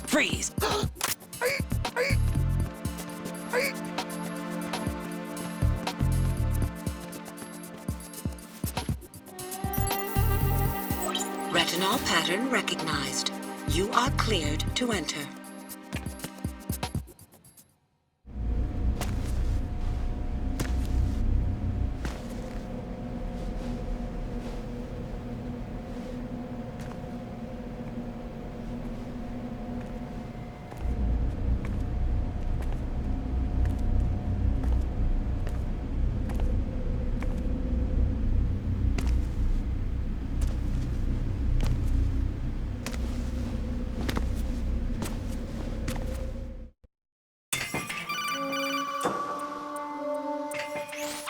Freeze! Retinol pattern recognized. You are cleared to enter.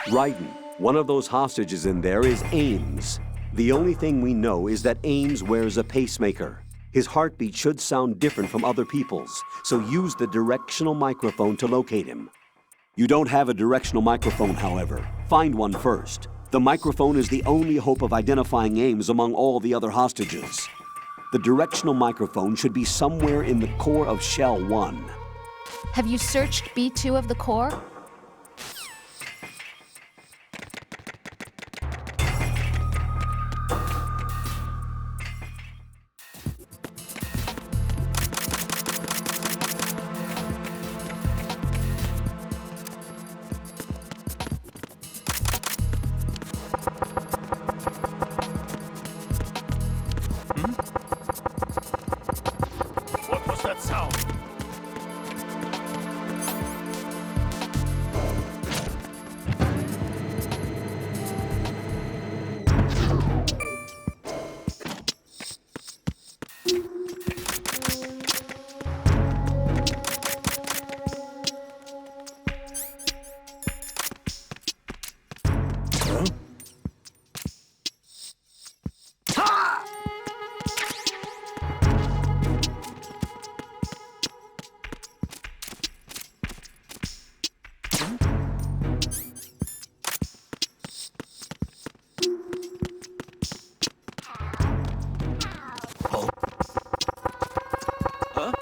Raiden, one of those hostages in there is Ames. The only thing we know is that Ames wears a pacemaker. His heartbeat should sound different from other people's, so use the directional microphone to locate him. You don't have a directional microphone, however. Find one first. The microphone is the only hope of identifying Ames among all the other hostages. The directional microphone should be somewhere in the core of Shell 1. Have you searched B2 of the core? What was that sound?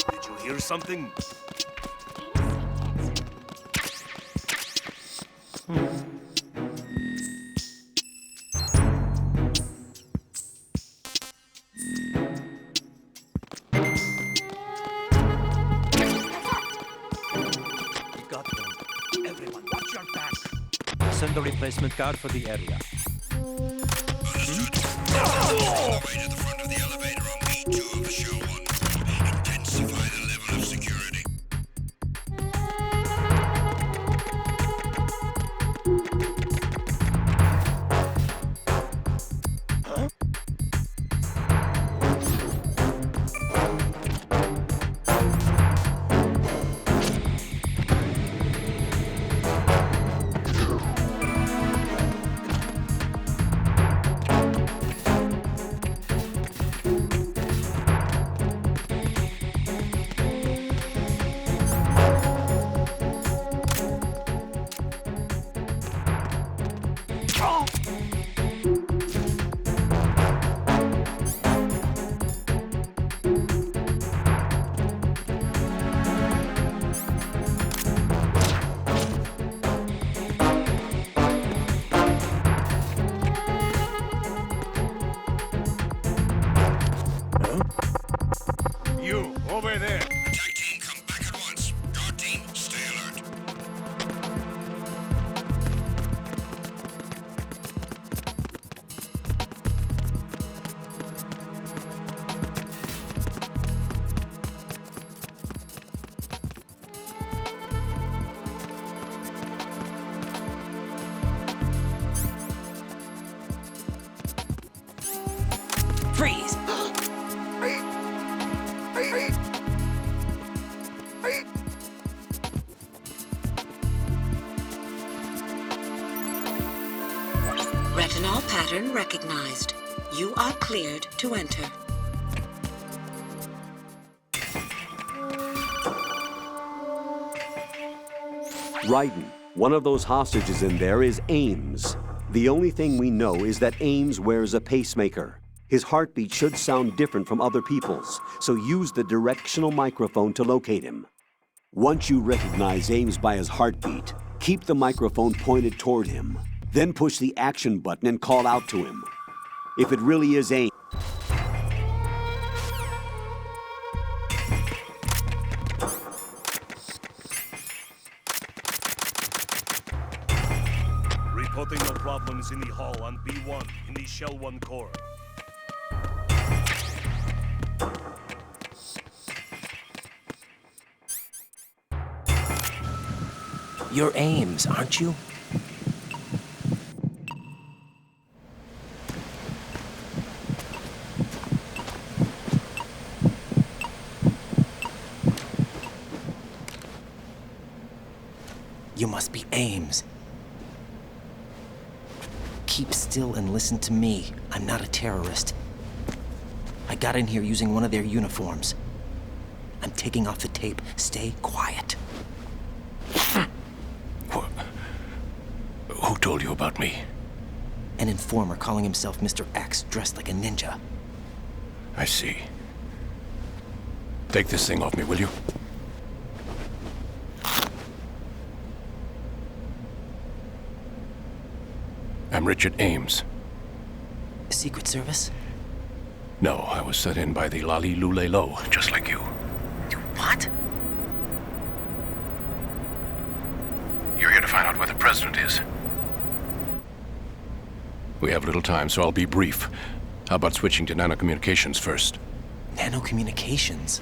Did you hear something? We got them. Everyone, watch your back. Send a replacement guard for the area. Right at the front of the elevator on B2 of Show 1. Intensify the level of security. You, over there. Tag team, come back at once. Guard team, stay alert. Freeze! Retinol pattern recognized. You are cleared to enter. Raiden, one of those hostages in there is Ames. The only thing we know is that Ames wears a pacemaker. His heartbeat should sound different from other people's, so use the directional microphone to locate him. Once you recognize Ames by his heartbeat, keep the microphone pointed toward him. Then push the action button and call out to him. If it really is Ames, Reporting no problems in the hall on B1 in the Shell 1 core. You're Ames, aren't you? You must be Ames. Keep still and listen to me. I'm not a terrorist. I got in here using one of their uniforms. I'm taking off the tape. Stay quiet. Who told you about me? An informer calling himself Mr. X, dressed like a ninja. I see. Take this thing off me, will you? I'm Richard Ames. Secret Service? No, I was sent in by the Lali Lule Lo, just like you. You what? You're here to find out where the president is. We have little time, so I'll be brief. How about switching to nanocommunications first? Nanocommunications?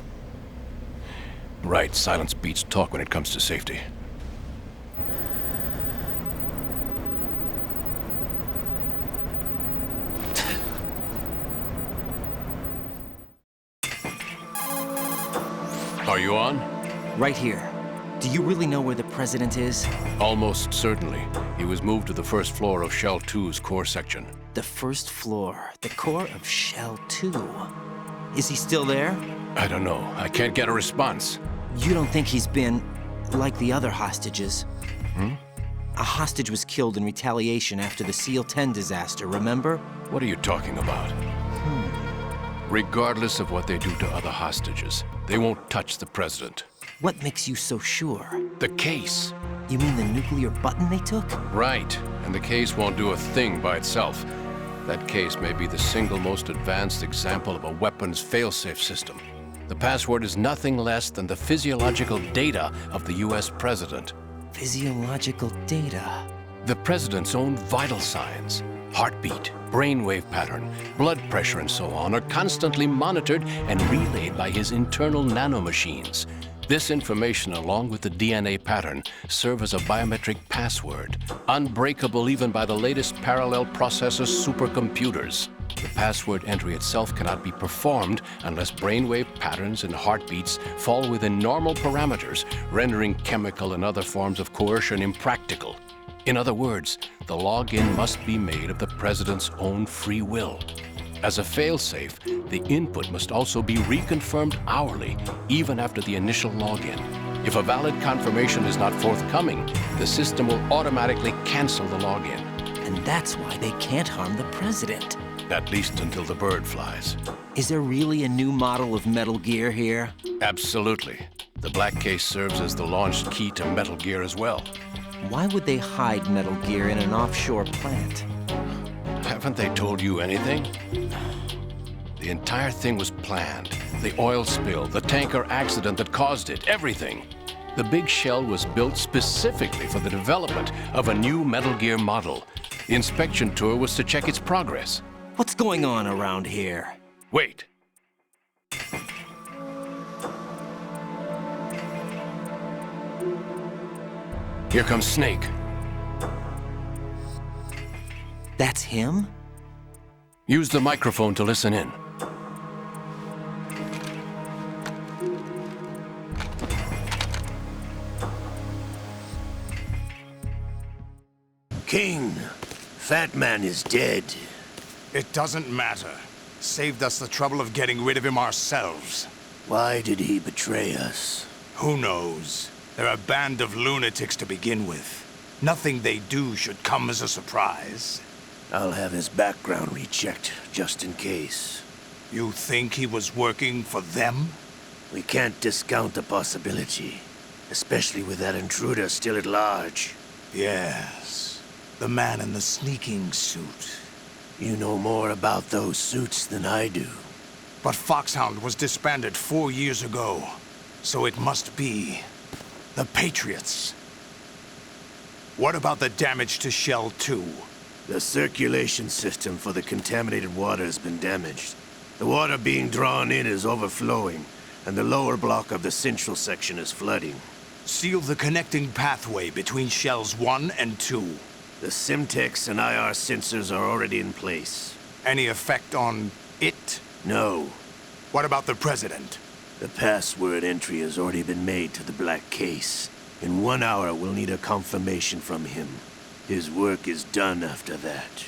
Right, silence beats talk when it comes to safety. Are you on? Right here. Do you really know where the president is? Almost certainly. He was moved to the first floor of Shell 2's core section. The first floor. The core of Shell 2. Is he still there? I don't know. I can't get a response. You don't think he's been like the other hostages? Hmm? A hostage was killed in retaliation after the SEAL 10 disaster, remember? What are you talking about? Regardless of what they do to other hostages, they won't touch the president. What makes you so sure? The case. You mean the nuclear button they took? Right. And the case won't do a thing by itself. That case may be the single most advanced example of a weapons failsafe system. The password is nothing less than the physiological data of the US president. Physiological data? The president's own vital signs, heartbeat, brainwave pattern, blood pressure, and so on are constantly monitored and relayed by his internal nanomachines. This information, along with the DNA pattern, serve as a biometric password, unbreakable even by the latest parallel processor supercomputers. The password entry itself cannot be performed unless brainwave patterns and heartbeats fall within normal parameters, rendering chemical and other forms of coercion impractical. In other words, the login must be made of the president's own free will. As a failsafe, the input must also be reconfirmed hourly, even after the initial login. If a valid confirmation is not forthcoming, the system will automatically cancel the login. And that's why they can't harm the president. At least until the bird flies. Is there really a new model of Metal Gear here? Absolutely. The black case serves as the launch key to Metal Gear as well. Why would they hide Metal Gear in an offshore plant? Haven't they told you anything? The entire thing was planned. The oil spill, the tanker accident that caused it, everything. The big shell was built specifically for the development of a new Metal Gear model. The inspection tour was to check its progress. What's going on around here? Wait. Here comes Snake. That's him? Use the microphone to listen in. King, Fat Man is dead. It doesn't matter. Saved us the trouble of getting rid of him ourselves. Why did he betray us? Who knows? They're a band of lunatics to begin with. Nothing they do should come as a surprise. I'll have his background rechecked, just in case. You think he was working for them? We can't discount the possibility, especially with that intruder still at large. Yes, the man in the sneaking suit. You know more about those suits than I do. But Foxhound was disbanded 4 years ago, so it must be the Patriots. What about the damage to Shell 2? The circulation system for the contaminated water has been damaged. The water being drawn in is overflowing, and the lower block of the central section is flooding. Seal the connecting pathway between Shells 1 and 2. The Simtex and IR sensors are already in place. Any effect on it? No. What about the President? The password entry has already been made to the black case. In 1 hour, we'll need a confirmation from him. His work is done after that.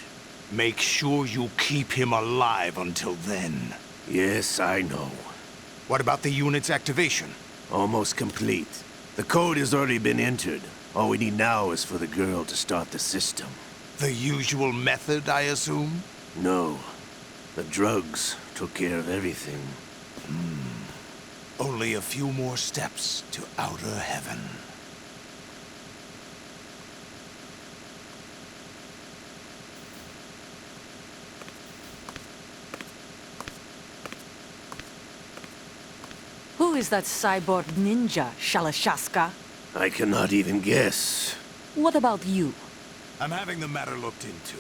Make sure you keep him alive until then. Yes, I know. What about the unit's activation? Almost complete. The code has already been entered. All we need now is for the girl to start the system. The usual method, I assume? No. The drugs took care of everything. Only a few more steps to outer heaven. Who is that cyborg ninja, Shalashaska? I cannot even guess. What about you? I'm having the matter looked into.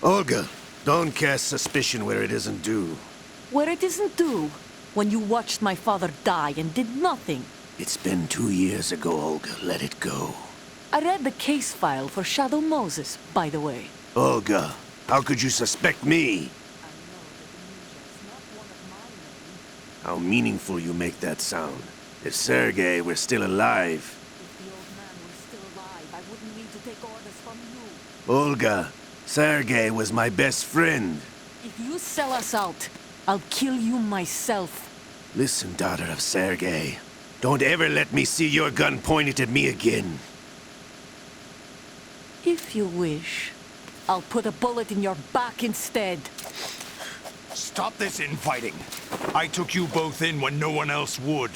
Olga, don't cast suspicion where it isn't due. Where it isn't due? When you watched my father die and did nothing. It's been 2 years ago, Olga. Let it go. I read the case file for Shadow Moses, by the way. Olga, how could you suspect me? How meaningful you make that sound. If Sergei were still alive... If the old man were still alive, I wouldn't need to take orders from you. Olga, Sergei was my best friend. If you sell us out, I'll kill you myself. Listen, daughter of Sergei. Don't ever let me see your gun pointed at me again. If you wish, I'll put a bullet in your back instead. Stop this infighting. I took you both in when no one else would.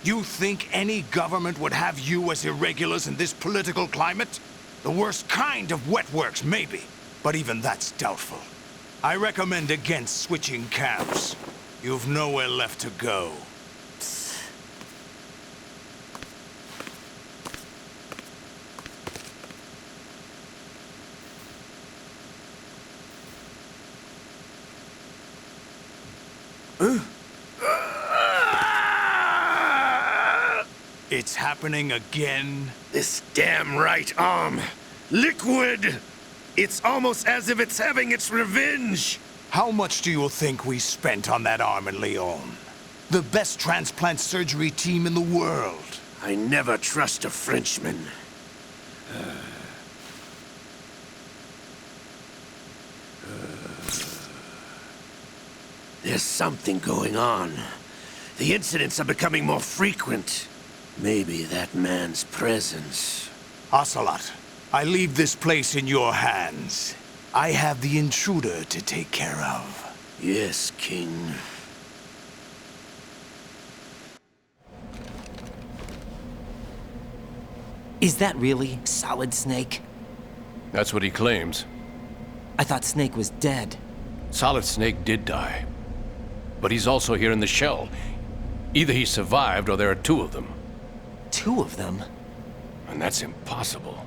You think any government would have you as irregulars in this political climate? The worst kind of wet works, maybe. But even that's doubtful. I recommend against switching camps. You've nowhere left to go. It's happening again? This damn right arm. Liquid! It's almost as if it's having its revenge! How much do you think we spent on that arm in Lyon? The best transplant surgery team in the world. I never trust a Frenchman. There's something going on. The incidents are becoming more frequent. Maybe that man's presence. Ocelot, I leave this place in your hands. I have the intruder to take care of. Yes, King. Is that really Solid Snake? That's what he claims. I thought Snake was dead. Solid Snake did die. But he's also here in the shell. Either he survived or there are two of them. Two of them? And that's impossible.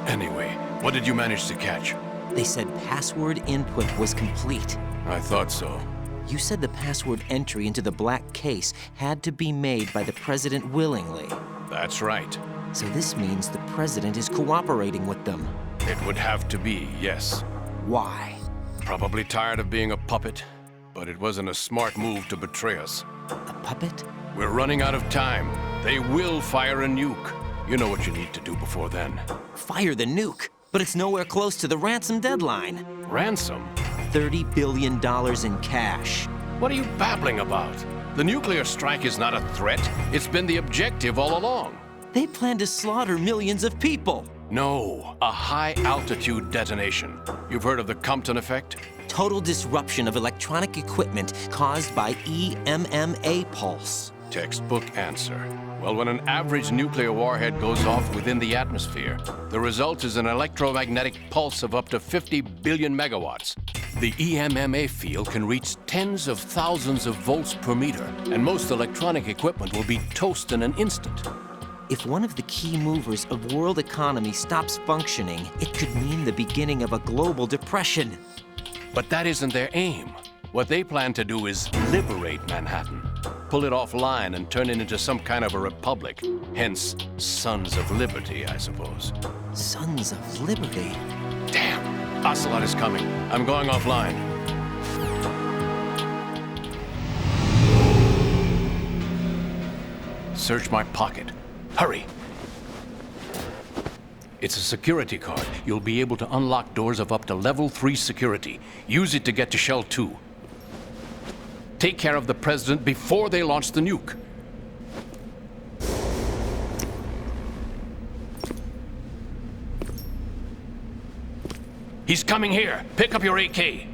Anyway, what did you manage to catch? They said password input was complete. I thought so. You said the password entry into the black case had to be made by the President willingly. That's right. So this means the President is cooperating with them. It would have to be, yes. Why? Probably tired of being a puppet, but it wasn't a smart move to betray us. A puppet? We're running out of time. They will fire a nuke. You know what you need to do before then. Fire the nuke? But it's nowhere close to the ransom deadline. Ransom? $30 billion in cash. What are you babbling about? The nuclear strike is not a threat. It's been the objective all along. They plan to slaughter millions of people. No, a high-altitude detonation. You've heard of the Compton effect? Total disruption of electronic equipment caused by EMMA pulse. Textbook answer. Well, when an average nuclear warhead goes off within the atmosphere, the result is an electromagnetic pulse of up to 50 billion megawatts. The EMMA field can reach tens of thousands of volts per meter, and most electronic equipment will be toast in an instant. If one of the key movers of world economy stops functioning, it could mean the beginning of a global depression. But that isn't their aim. What they plan to do is liberate Manhattan. Pull it offline and turn it into some kind of a republic. Hence, Sons of Liberty, I suppose. Sons of Liberty? Damn! Ocelot is coming. I'm going offline. Search my pocket. Hurry! It's a security card. You'll be able to unlock doors of up to level 3 security. Use it to get to Shell 2. Take care of the president before they launch the nuke. He's coming here. Pick up your AK.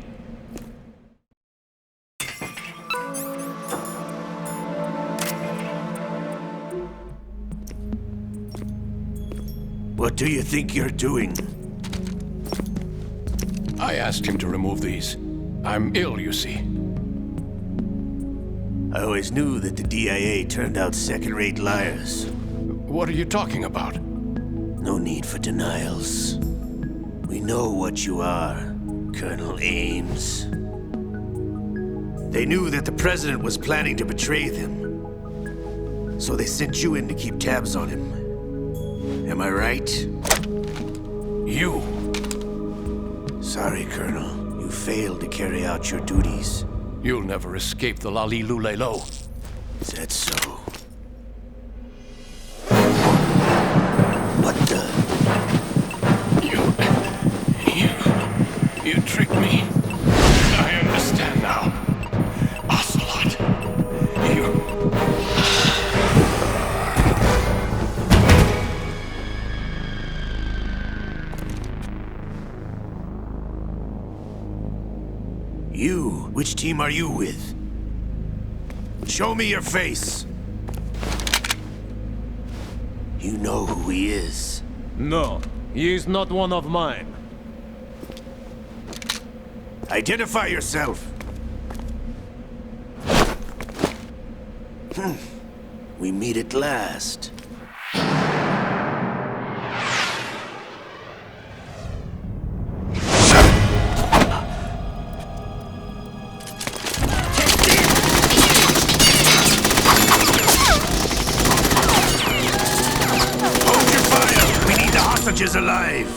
What do you think you're doing? I asked him to remove these. I'm ill, you see. I always knew that the DIA turned out second-rate liars. What are you talking about? No need for denials. We know what you are, Colonel Ames. They knew that the president was planning to betray them, so they sent you in to keep tabs on him. Am I right? You. Sorry, Colonel. You failed to carry out your duties. You'll never escape the Lali-Lu-Le-Lo. Is that so? What the? You tricked me. I understand now. Ocelot. You? Which team are you with? Show me your face. You know who he is. No, he is not one of mine. Identify yourself. We meet at last. Hold your fire! We need the hostages alive!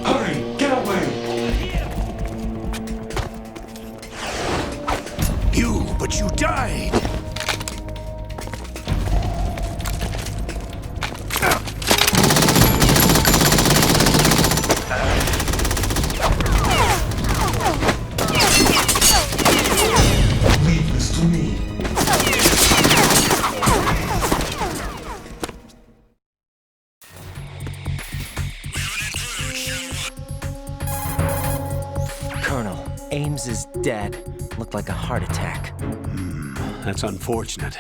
Hurry, get away! But you died! Leave this to me. Colonel, Ames is dead. Looked like a heart attack. That's unfortunate.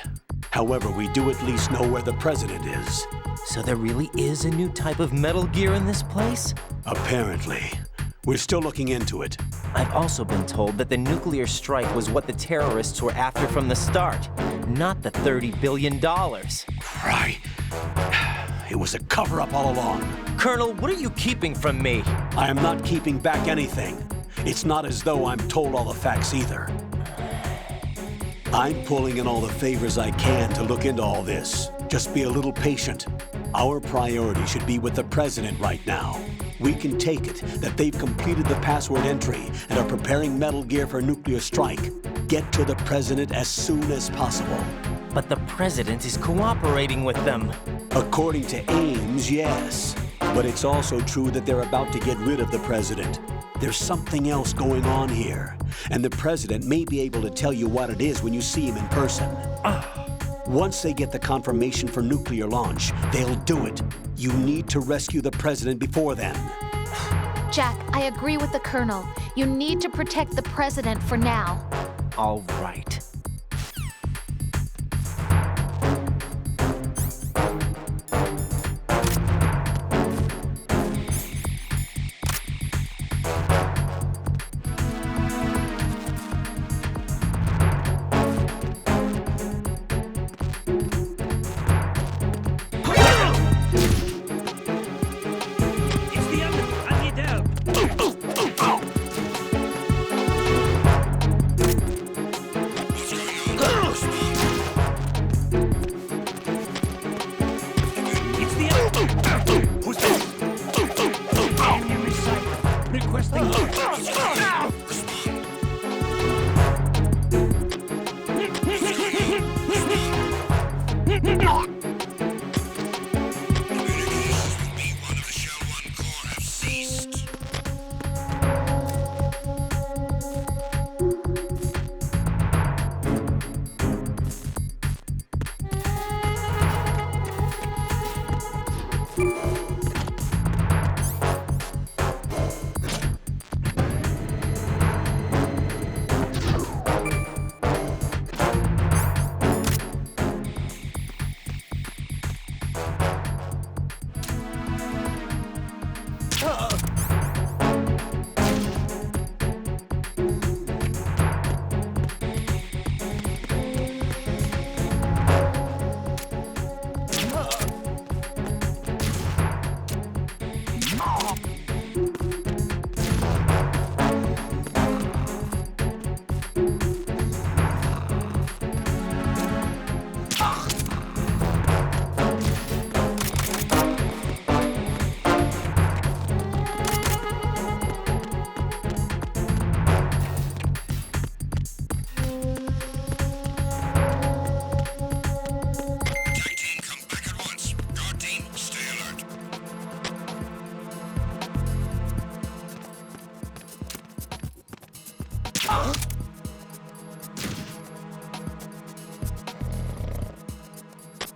However, we do at least know where the president is. So there really is a new type of Metal Gear in this place? Apparently. We're still looking into it. I've also been told that the nuclear strike was what the terrorists were after from the start, not the $30 billion. Right. It was a cover-up all along. Colonel, what are you keeping from me? I am not keeping back anything. It's not as though I'm told all the facts either. I'm pulling in all the favors I can to look into all this. Just be a little patient. Our priority should be with the president right now. We can take it that they've completed the password entry and are preparing Metal Gear for nuclear strike. Get to the president as soon as possible. But the president is cooperating with them. According to Ames, yes. But it's also true that they're about to get rid of the president. There's something else going on here, and the president may be able to tell you what it is when you see him in person. Once they get the confirmation for nuclear launch, they'll do it. You need to rescue the president before then. Jack, I agree with the Colonel. You need to protect the president for now. All right.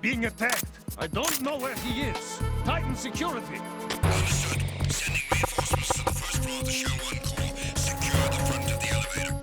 Being attacked. I don't know where he is. Titan security. Understood. Sending reinforcements to the first floor of the Shell 1 core. Secure the front of the elevator.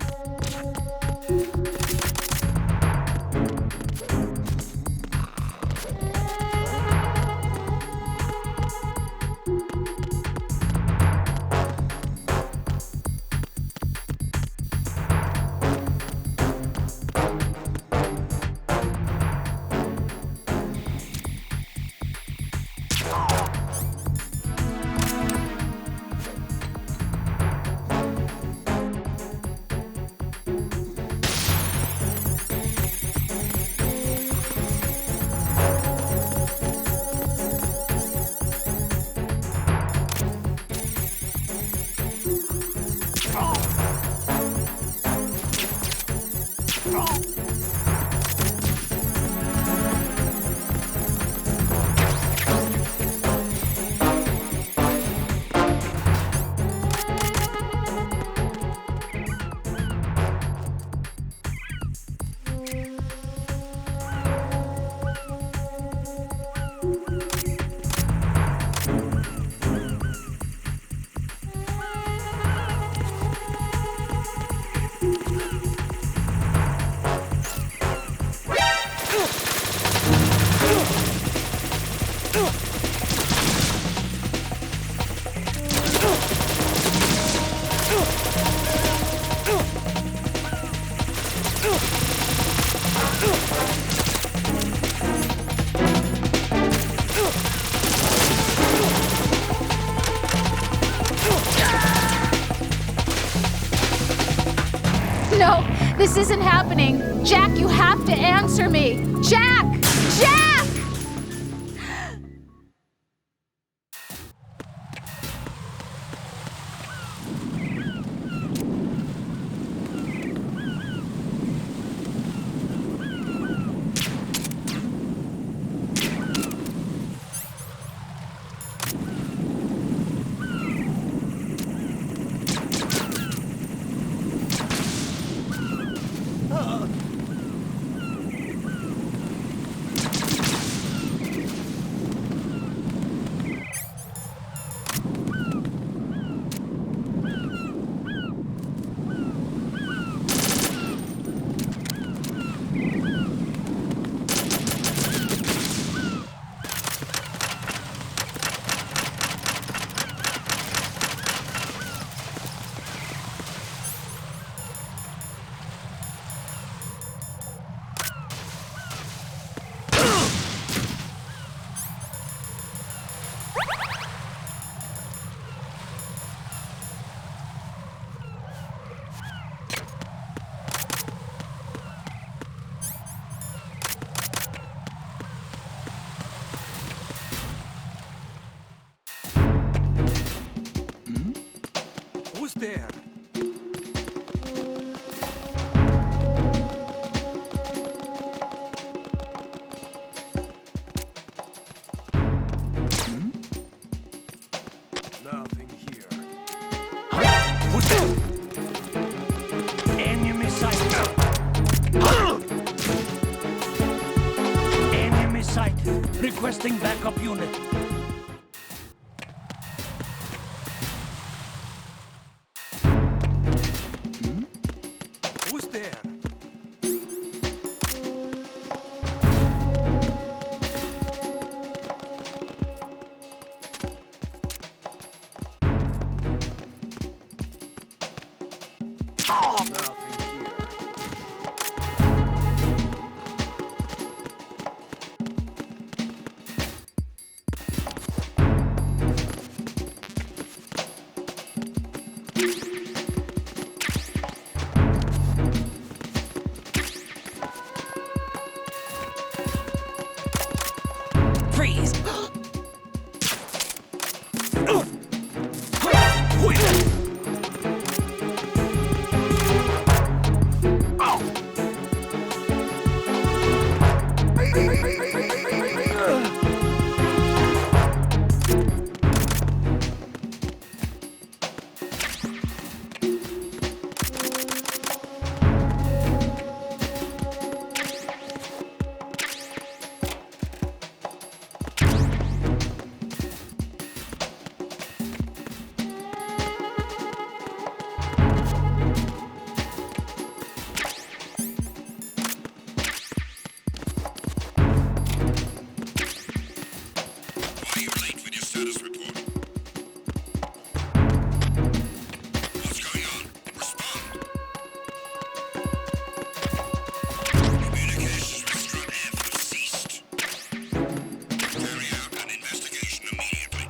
No, this isn't happening. Jack, you have to answer me. Jack! Jack! there? Nothing here. Who's there? Enemy sight. Enemy sight. Requesting backup unit. Who's there? Nothing here. Freeze! Why are you late with your status report? What's going on? Respond! Communications with Stranav have ceased. Carry out an investigation immediately.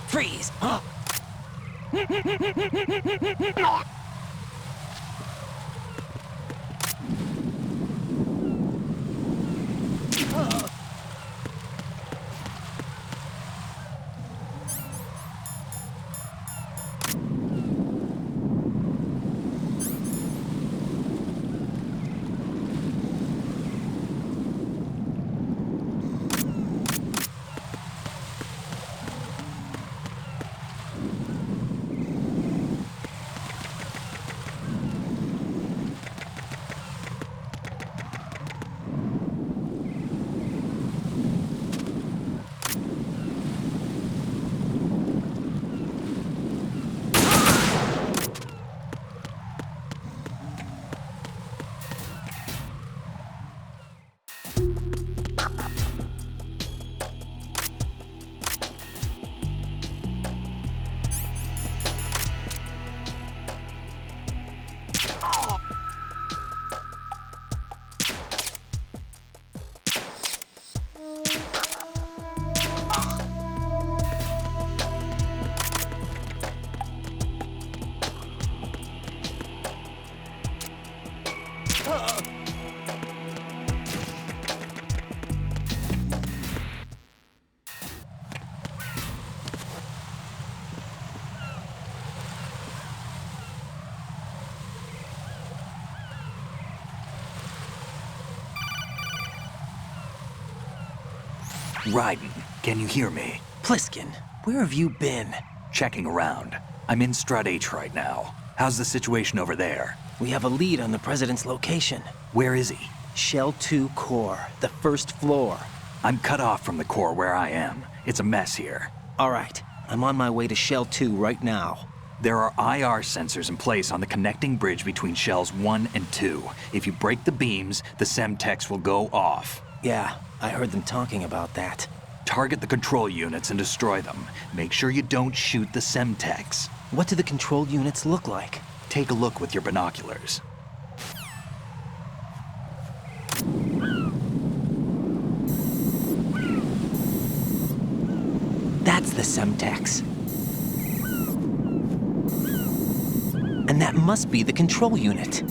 Freeze! Raiden, can you hear me? Pliskin, where have you been? Checking around. I'm in Strut H right now. How's the situation over there? We have a lead on the President's location. Where is he? Shell 2 core, the first floor. I'm cut off from the core where I am. It's a mess here. All right, I'm on my way to Shell 2 right now. There are IR sensors in place on the connecting bridge between Shells 1 and 2. If you break the beams, the Semtex will go off. Yeah, I heard them talking about that. Target the control units and destroy them. Make sure you don't shoot the Semtex. What do the control units look like? Take a look with your binoculars. That's the Semtex. And that must be the control unit.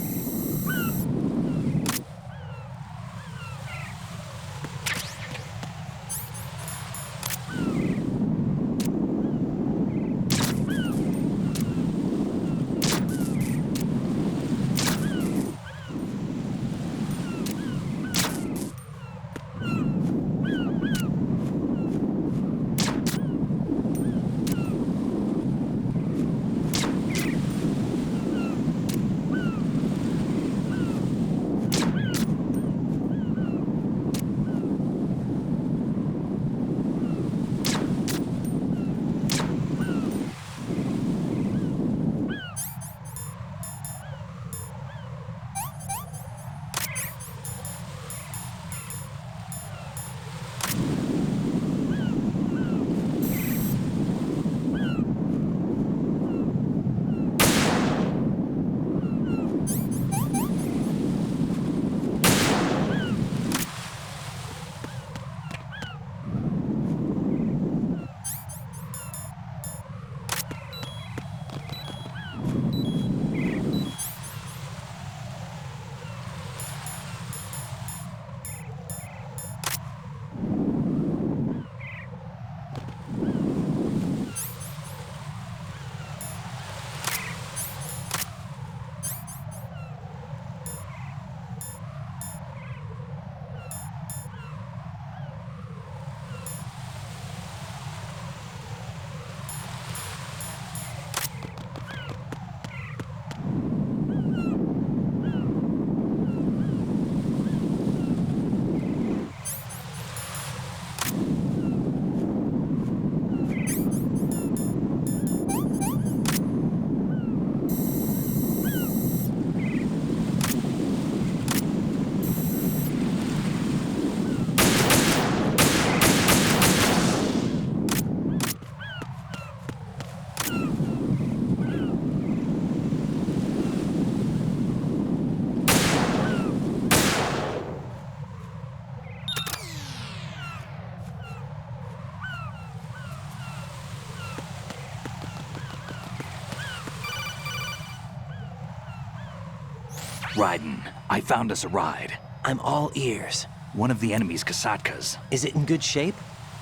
Raiden, I found us a ride. I'm all ears. One of the enemy's Kasatkas. Is it in good shape?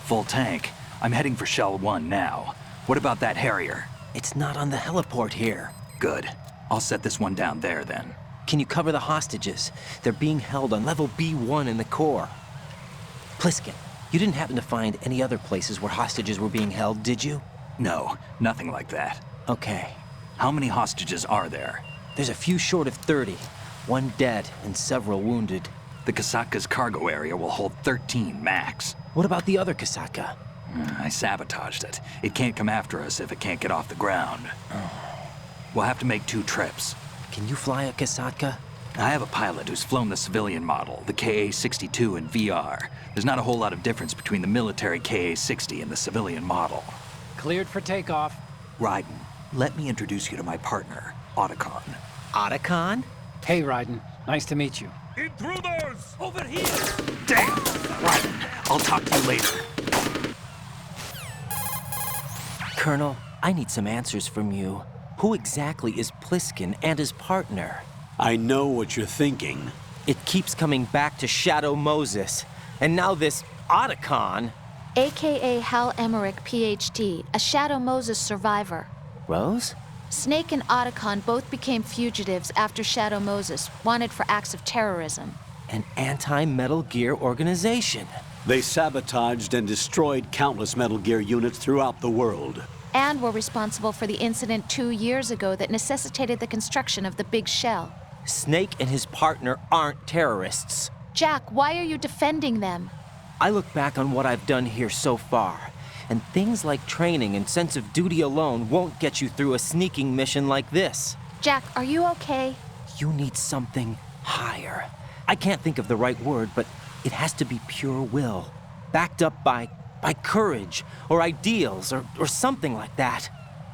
Full tank. I'm heading for Shell 1 now. What about that Harrier? It's not on the heliport here. Good. I'll set this one down there then. Can you cover the hostages? They're being held on level B1 in the core. Pliskin, you didn't happen to find any other places where hostages were being held, did you? No, nothing like that. Okay. How many hostages are there? There's a few short of 30. One dead and several wounded. The Kasatka's cargo area will hold 13 max. What about the other Kasatka? I sabotaged it. It can't come after us if it can't get off the ground. We'll have to make 2 trips. Can you fly a Kasatka? I have a pilot who's flown the civilian model, the KA-62 in VR. There's not a whole lot of difference between the military KA-60 and the civilian model. Cleared for takeoff. Raiden, let me introduce you to my partner, Otacon. Otacon? Hey, Raiden. Nice to meet you. Intruders! Over here! Damn! Raiden, I'll talk to you later. Colonel, I need some answers from you. Who exactly is Pliskin and his partner? I know what you're thinking. It keeps coming back to Shadow Moses. And now this Otacon. AKA Hal Emmerich, PhD, a Shadow Moses survivor. Rose? Snake and Otacon both became fugitives after Shadow Moses, wanted for acts of terrorism. An anti-Metal Gear organization. They sabotaged and destroyed countless Metal Gear units throughout the world. And were responsible for the incident 2 years ago that necessitated the construction of the big shell. Snake and his partner aren't terrorists. Jack, why are you defending them? I look back on what I've done here so far, and things like training and sense of duty alone won't get you through a sneaking mission like this. Jack, are you okay? You need something higher. I can't think of the right word, but it has to be pure will, backed up by courage or ideals or something like that.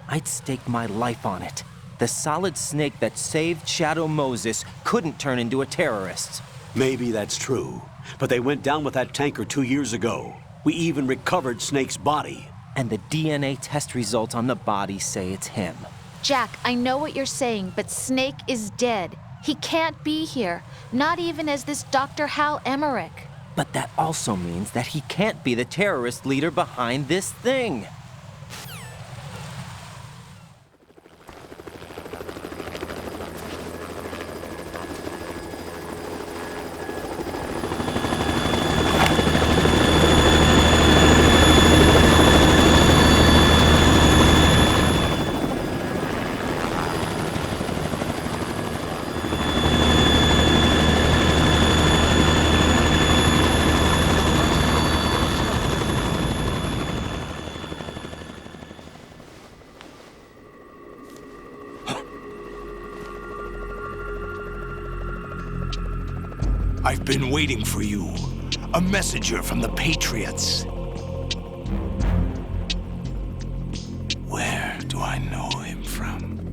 I'd stake my life on it. The solid Snake that saved Shadow Moses couldn't turn into a terrorist. Maybe that's true, but they went down with that tanker 2 years ago. We even recovered Snake's body. And the DNA test results on the body say it's him. Jack, I know what you're saying, but Snake is dead. He can't be here, not even as this Dr. Hal Emmerich. But that also means that he can't be the terrorist leader behind this thing. I've been waiting for you. A messenger from the Patriots. Where do I know him from?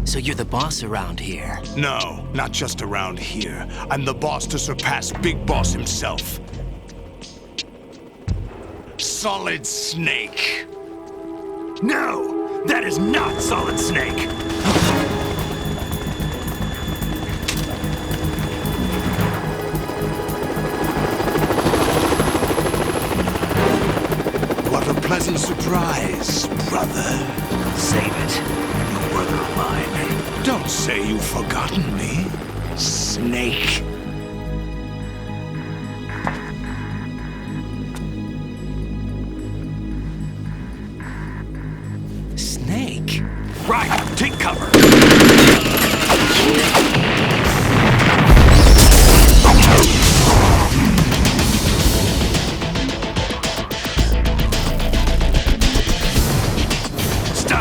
So you're the boss around here? No, not just around here. I'm the boss to surpass Big Boss himself. Solid Snake. No, that is not Solid Snake. Pleasant surprise, brother. Save it. You brother of mine. Don't say you've forgotten me, Snake. Snake? Right, take cover.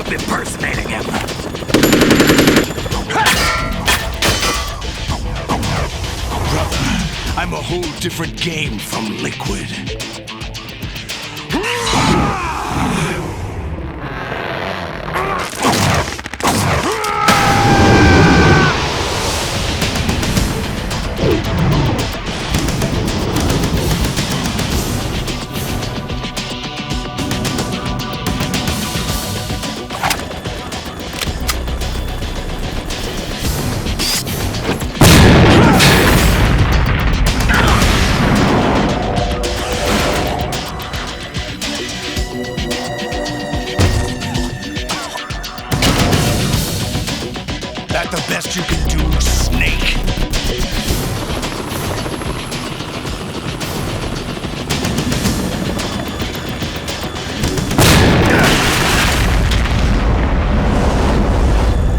Impersonating him. Brother, I'm a whole different game from Liquid. That the best you can do, Snake?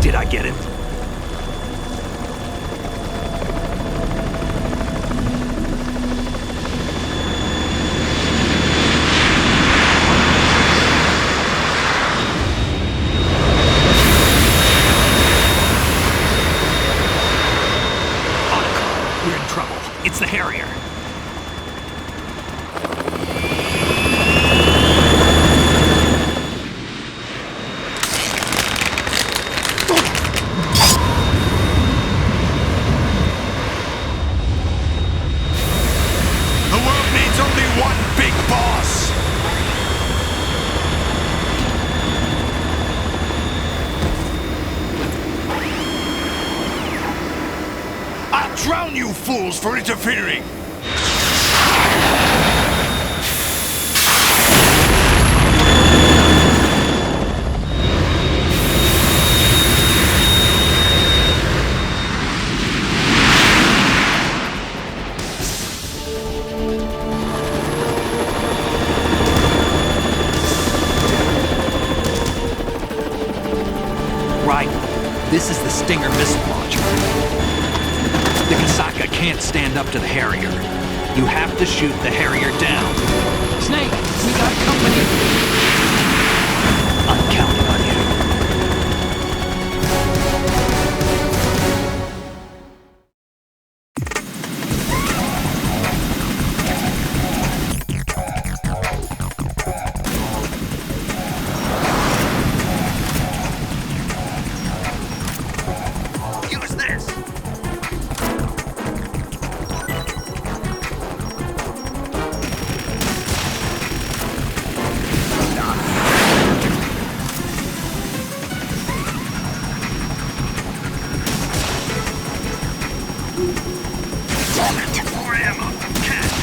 Did I get it? It's the Harrier. The world needs only one big boss. I'll drown you fools for interfering. Stinger missile launcher. The Kasaka can't stand up to the Harrier. You have to shoot the Harrier down. Snake, we got company. I'm counting on you. Use this! More ammo! Cat!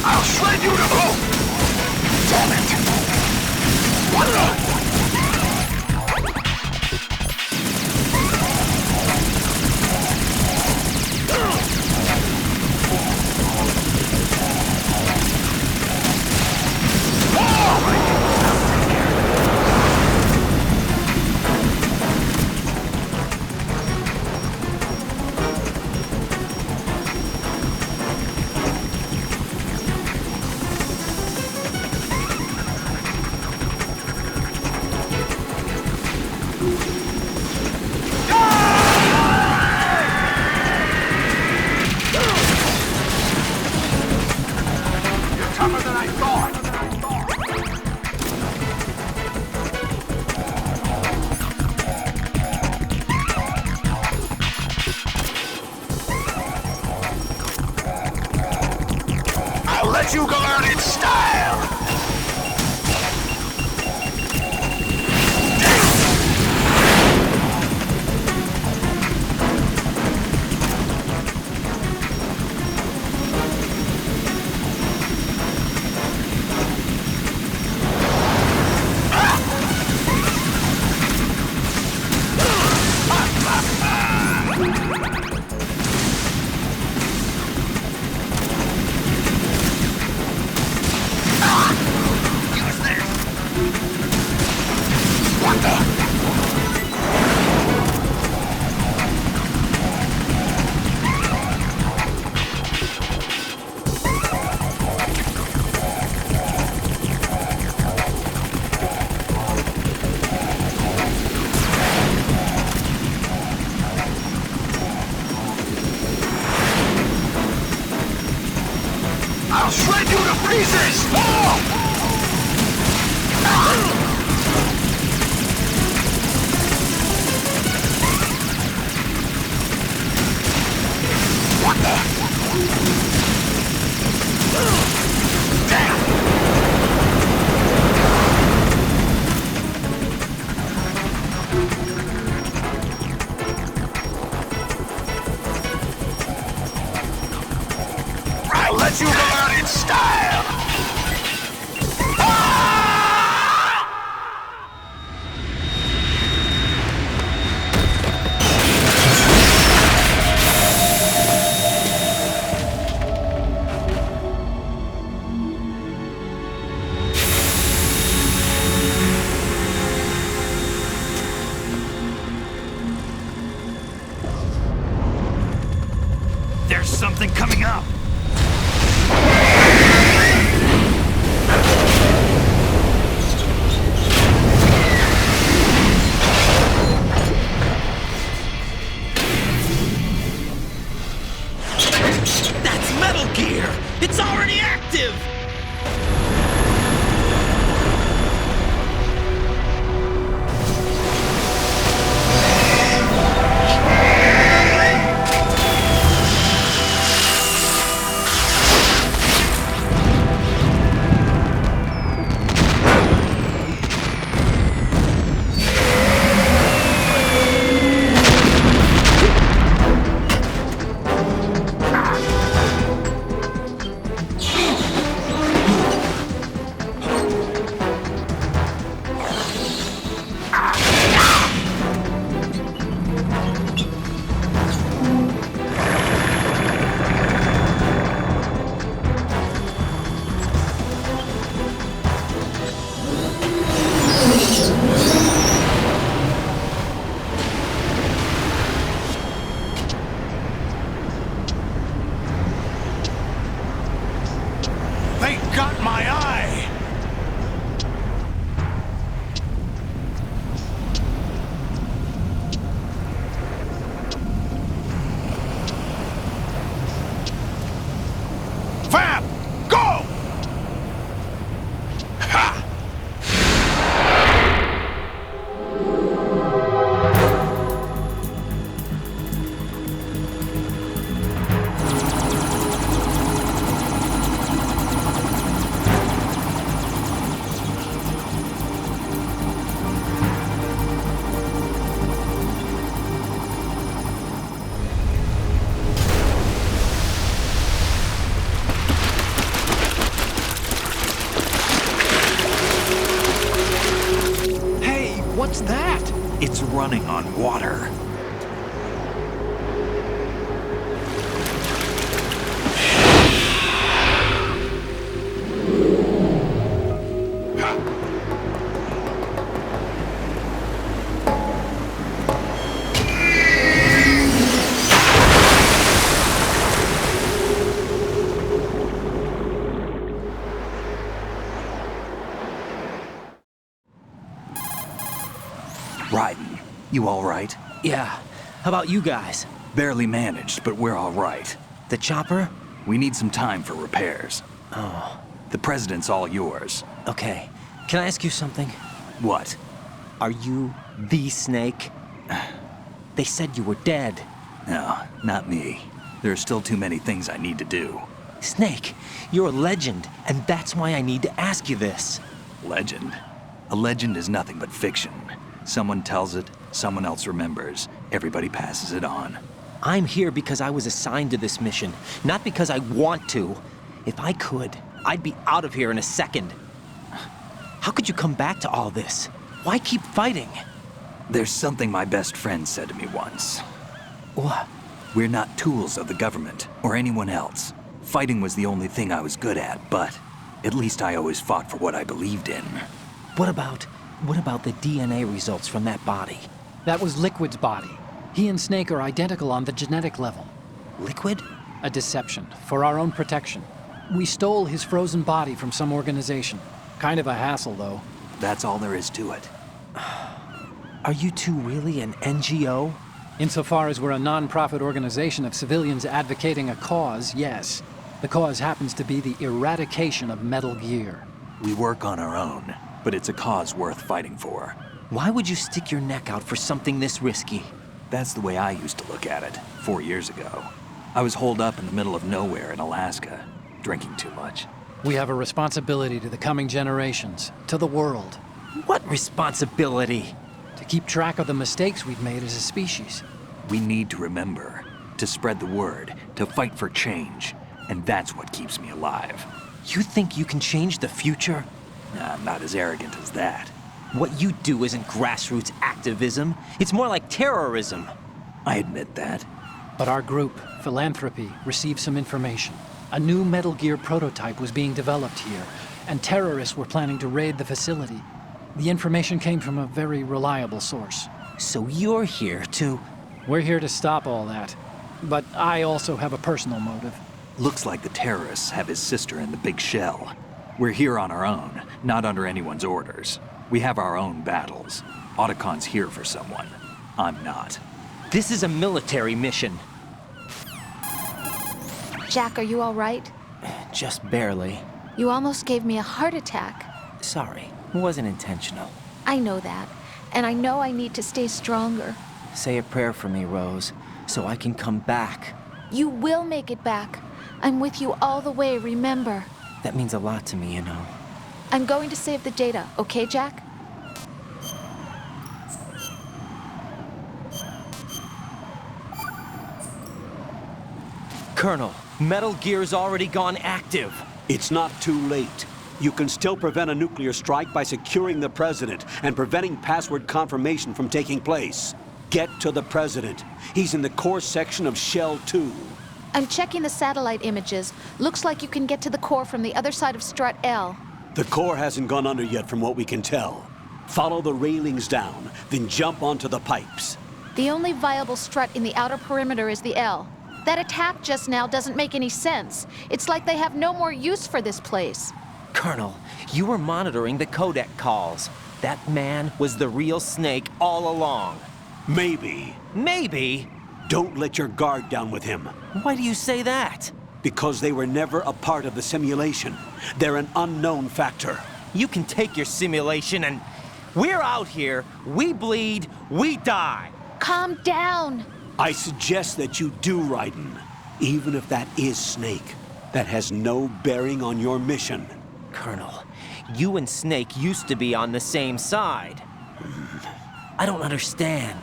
I'll shred you to hope! Damn it! Tougher than I thought! I'll let you go out in style! I'll shred you to pieces! What the? Damn! I'll let you go out in style! There's something coming up! That's metal! What's that? It's running on water. Raiden, you all right? Yeah. How about you guys? Barely managed, but we're all right. The chopper? We need some time for repairs. Oh. The president's all yours. Okay. Can I ask you something? What? Are you the Snake? They said you were dead. No, not me. There are still too many things I need to do. Snake, you're a legend, and that's why I need to ask you this. Legend? A legend is nothing but fiction. Someone tells it, someone else remembers. Everybody passes it on. I'm here because I was assigned to this mission, not because I want to. If I could, I'd be out of here in a second. How could you come back to all this? Why keep fighting? There's something my best friend said to me once. What? We're not tools of the government or anyone else. Fighting was the only thing I was good at, but at least I always fought for what I believed in. What about the DNA results from that body? That was Liquid's body. He and Snake are identical on the genetic level. Liquid? A deception, for our own protection. We stole his frozen body from some organization. Kind of a hassle, though. That's all there is to it. Are you two really an NGO? Insofar as we're a non-profit organization of civilians advocating a cause, yes. The cause happens to be the eradication of Metal Gear. We work on our own, but it's a cause worth fighting for. Why would you stick your neck out for something this risky? That's the way I used to look at it 4 years ago. I was holed up in the middle of nowhere in Alaska, drinking too much. We have a responsibility to the coming generations, to the world. What responsibility? To keep track of the mistakes we've made as a species. We need to remember, to spread the word, to fight for change. And that's what keeps me alive. You think you can change the future? Nah, I'm not as arrogant as that. What you do isn't grassroots activism. It's more like terrorism. I admit that. But our group, Philanthropy, received some information. A new Metal Gear prototype was being developed here, and terrorists were planning to raid the facility. The information came from a very reliable source. So you're here to... We're here to stop all that. But I also have a personal motive. Looks like the terrorists have his sister in the big shell. We're here on our own, not under anyone's orders. We have our own battles. Otacon's here for someone. I'm not. This is a military mission. Jack, are you all right? Just barely. You almost gave me a heart attack. Sorry, it wasn't intentional. I know that, and I know I need to stay stronger. Say a prayer for me, Rose, so I can come back. You will make it back. I'm with you all the way, remember? That means a lot to me, you know. I'm going to save the data, okay, Jack? Colonel, Metal Gear's already gone active. It's not too late. You can still prevent a nuclear strike by securing the president and preventing password confirmation from taking place. Get to the president. He's in the core section of Shell 2. I'm checking the satellite images. Looks like you can get to the core from the other side of Strut L. The core hasn't gone under yet from what we can tell. Follow the railings down, then jump onto the pipes. The only viable strut in the outer perimeter is the L. That attack just now doesn't make any sense. It's like they have no more use for this place. Colonel, you were monitoring the codec calls. That man was the real Snake all along. Maybe. Maybe? Don't let your guard down with him. Why do you say that? Because they were never a part of the simulation. They're an unknown factor. You can take your simulation and... We're out here, we bleed, we die. Calm down. I suggest that you do, Raiden. Even if that is Snake. That has no bearing on your mission. Colonel, you and Snake used to be on the same side. I don't understand.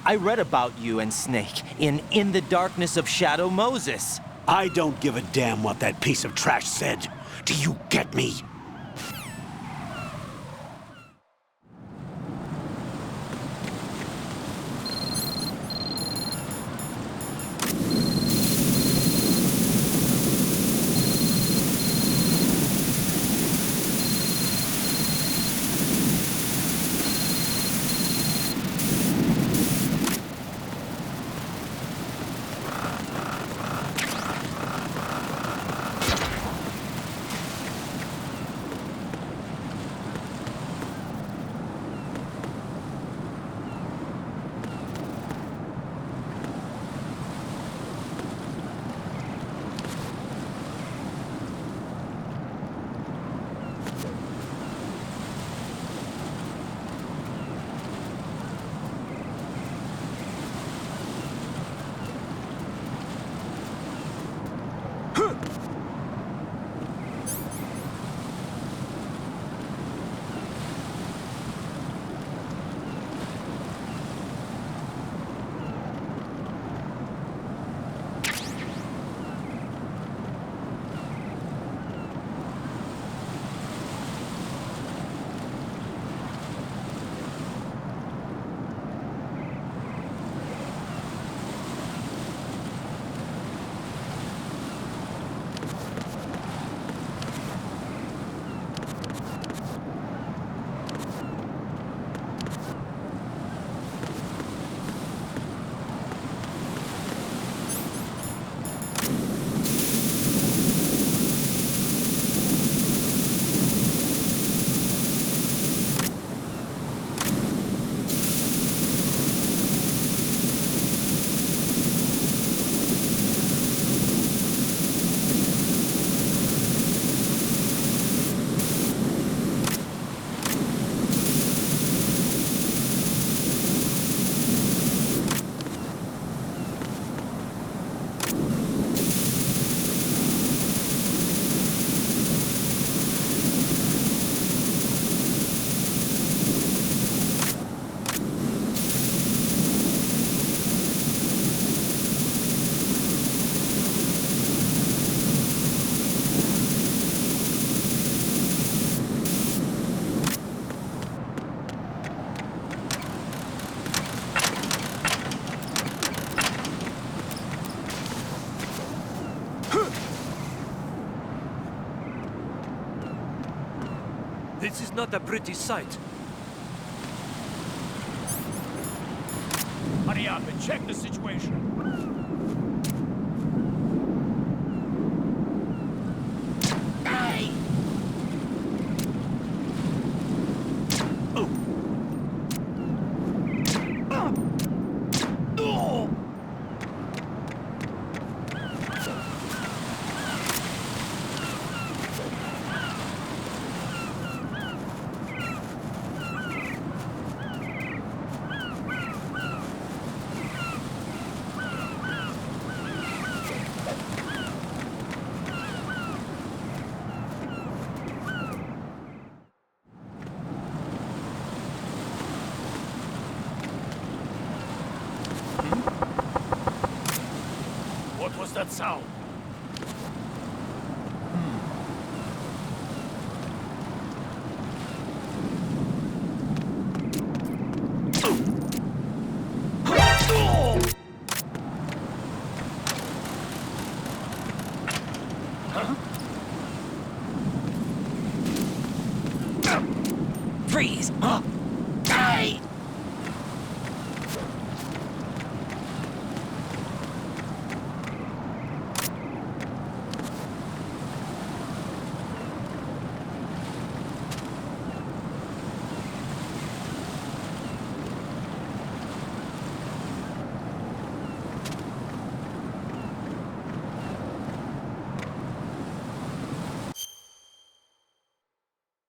I read about you and Snake in the Darkness of Shadow Moses. I don't give a damn what that piece of trash said. Do you get me? not a pretty sight. Hurry up and check the situation. What was that sound? Freeze! Huh?